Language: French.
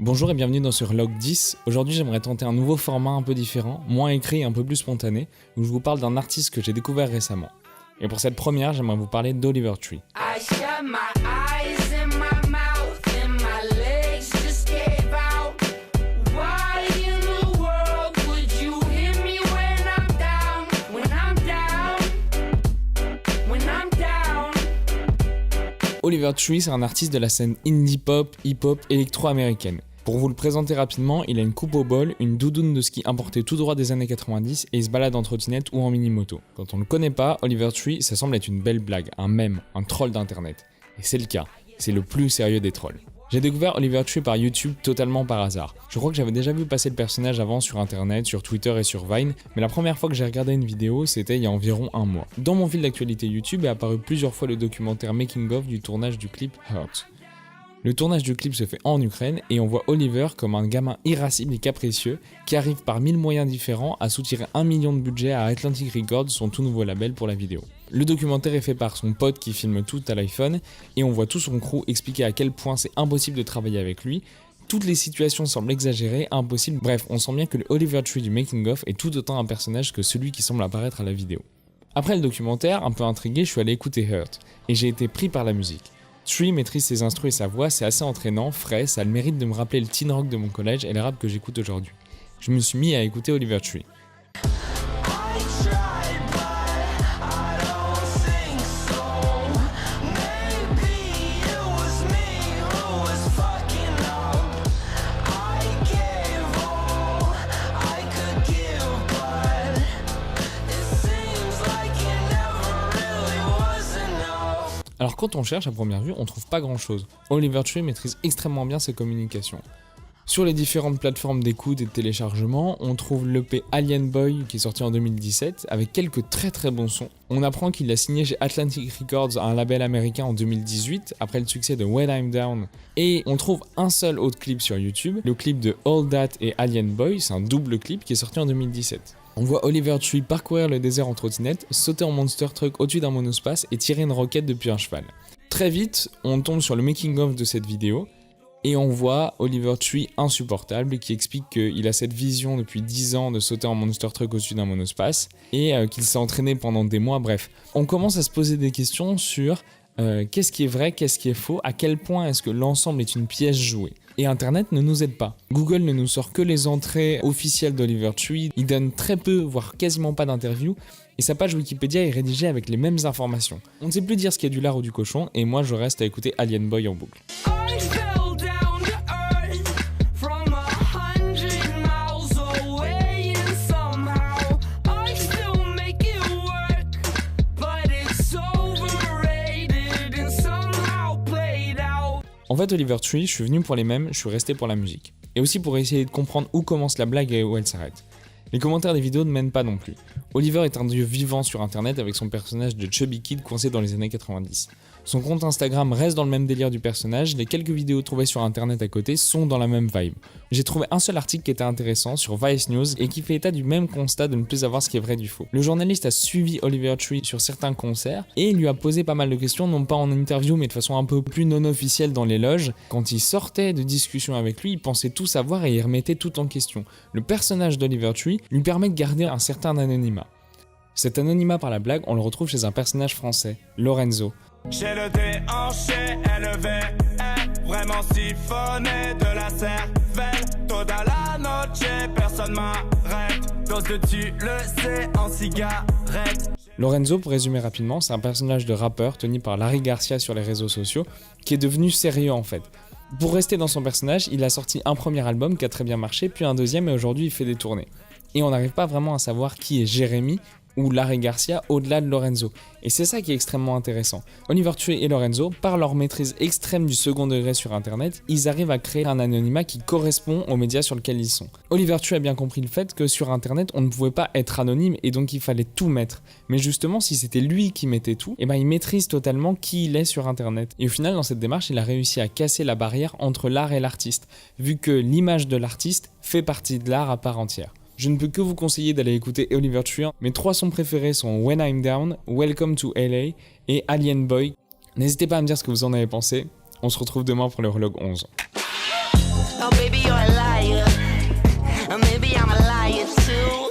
Bonjour et bienvenue dans ce Relog 10. Aujourd'hui j'aimerais tenter un nouveau format un peu différent, moins écrit et un peu plus spontané, où je vous parle d'un artiste que j'ai découvert récemment. Et pour cette première, j'aimerais vous parler d'Oliver Tree. Oliver Tree, c'est un artiste de la scène indie pop, hip-hop, électro-américaine. Pour vous le présenter rapidement, il a une coupe au bol, une doudoune de ski importée tout droit des années 90 et il se balade en trottinette ou en mini-moto. Quand on ne le connaît pas, Oliver Tree, ça semble être une belle blague, un mème, un troll d'internet. Et c'est le cas, c'est le plus sérieux des trolls. J'ai découvert Oliver Tree par YouTube totalement par hasard. Je crois que j'avais déjà vu passer le personnage avant sur internet, sur Twitter et sur Vine, mais la première fois que j'ai regardé une vidéo, c'était il y a environ un mois. Dans mon fil d'actualité YouTube est apparu plusieurs fois le documentaire Making of du tournage du clip Hurt. Le tournage du clip se fait en Ukraine et on voit Oliver comme un gamin irascible et capricieux qui arrive par 1000 moyens différents à soutirer 1 million de budget à Atlantic Records, son tout nouveau label pour la vidéo. Le documentaire est fait par son pote qui filme tout à l'iPhone et on voit tout son crew expliquer à quel point c'est impossible de travailler avec lui. Toutes les situations semblent exagérées, impossibles, bref, on sent bien que le Oliver Tree du Making of est tout autant un personnage que celui qui semble apparaître à la vidéo. Après le documentaire, un peu intrigué, je suis allé écouter Hurt et j'ai été pris par la musique. Tree maîtrise ses instrus et sa voix, c'est assez entraînant, frais, ça a le mérite de me rappeler le teen rock de mon collège et le rap que j'écoute aujourd'hui. Je me suis mis à écouter Oliver Tree. Alors quand on cherche à première vue, on trouve pas grand chose. Oliver Tree maîtrise extrêmement bien ses communications. Sur les différentes plateformes d'écoute et de téléchargement, on trouve l'EP Alien Boy qui est sorti en 2017 avec quelques très bons sons. On apprend qu'il a signé chez Atlantic Records, un label américain, en 2018 après le succès de When I'm Down. Et on trouve un seul autre clip sur YouTube, le clip de All That et Alien Boy, c'est un double clip qui est sorti en 2017. On voit Oliver Tree parcourir le désert en trottinette, sauter en monster truck au-dessus d'un monospace et tirer une roquette depuis un cheval. Très vite, on tombe sur le making-of de cette vidéo et on voit Oliver Tree insupportable qui explique qu'il a cette vision depuis 10 ans de sauter en monster truck au-dessus d'un monospace et qu'il s'est entraîné pendant des mois, bref. On commence à se poser des questions sur qu'est-ce qui est vrai, qu'est-ce qui est faux, à quel point est-ce que l'ensemble est une pièce jouée. Et Internet ne nous aide pas. Google ne nous sort que les entrées officielles d'Oliver Tree, il donne très peu, voire quasiment pas d'interviews, et sa page Wikipédia est rédigée avec les mêmes informations. On ne sait plus dire ce qui est du lard ou du cochon, et moi je reste à écouter Alien Boy en boucle. En fait, Oliver Tree, je suis venu pour les mêmes, je suis resté pour la musique. Et aussi pour essayer de comprendre où commence la blague et où elle s'arrête. Les commentaires des vidéos ne mènent pas non plus. Oliver est un dieu vivant sur internet avec son personnage de Chubby Kid coincé dans les années 90. Son compte Instagram reste dans le même délire du personnage, les quelques vidéos trouvées sur internet à côté sont dans la même vibe. J'ai trouvé un seul article qui était intéressant sur Vice News et qui fait état du même constat de ne plus savoir ce qui est vrai du faux. Le journaliste a suivi Oliver Tree sur certains concerts et lui a posé pas mal de questions, non pas en interview mais de façon un peu plus non officielle dans les loges. Quand il sortait de discussions avec lui, il pensait tout savoir et il remettait tout en question. Le personnage d'Oliver Tree lui permet de garder un certain anonymat. Cet anonymat par la blague, on le retrouve chez un personnage français, Lorenzo. J'ai le déhanché élevé, vraiment siphonné de la cervelle. Toda la noche, personne m'arrête. Dose de tu le sais en cigarette. Lorenzo, pour résumer rapidement, c'est un personnage de rappeur tenu par Larry Garcia sur les réseaux sociaux, qui est devenu sérieux en fait. Pour rester dans son personnage, il a sorti un premier album qui a très bien marché, puis un deuxième et aujourd'hui il fait des tournées. Et on n'arrive pas vraiment à savoir qui est Jérémy ou Larry Garcia au-delà de Lorenzo. Et c'est ça qui est extrêmement intéressant. Oliver Tree et Lorenzo, par leur maîtrise extrême du second degré sur internet, ils arrivent à créer un anonymat qui correspond aux médias sur lesquels ils sont. Oliver Tree a bien compris le fait que sur internet, on ne pouvait pas être anonyme et donc il fallait tout mettre. Mais justement, si c'était lui qui mettait tout, il maîtrise totalement qui il est sur internet. Et au final, dans cette démarche, il a réussi à casser la barrière entre l'art et l'artiste, vu que l'image de l'artiste fait partie de l'art à part entière. Je ne peux que vous conseiller d'aller écouter Oliver Tree. Mes 3 sons préférés sont When I'm Down, Welcome to LA et Alien Boy. N'hésitez pas à me dire ce que vous en avez pensé. On se retrouve demain pour le Relog 11. Oh baby, you're a liar. Or maybe I'm a liar too.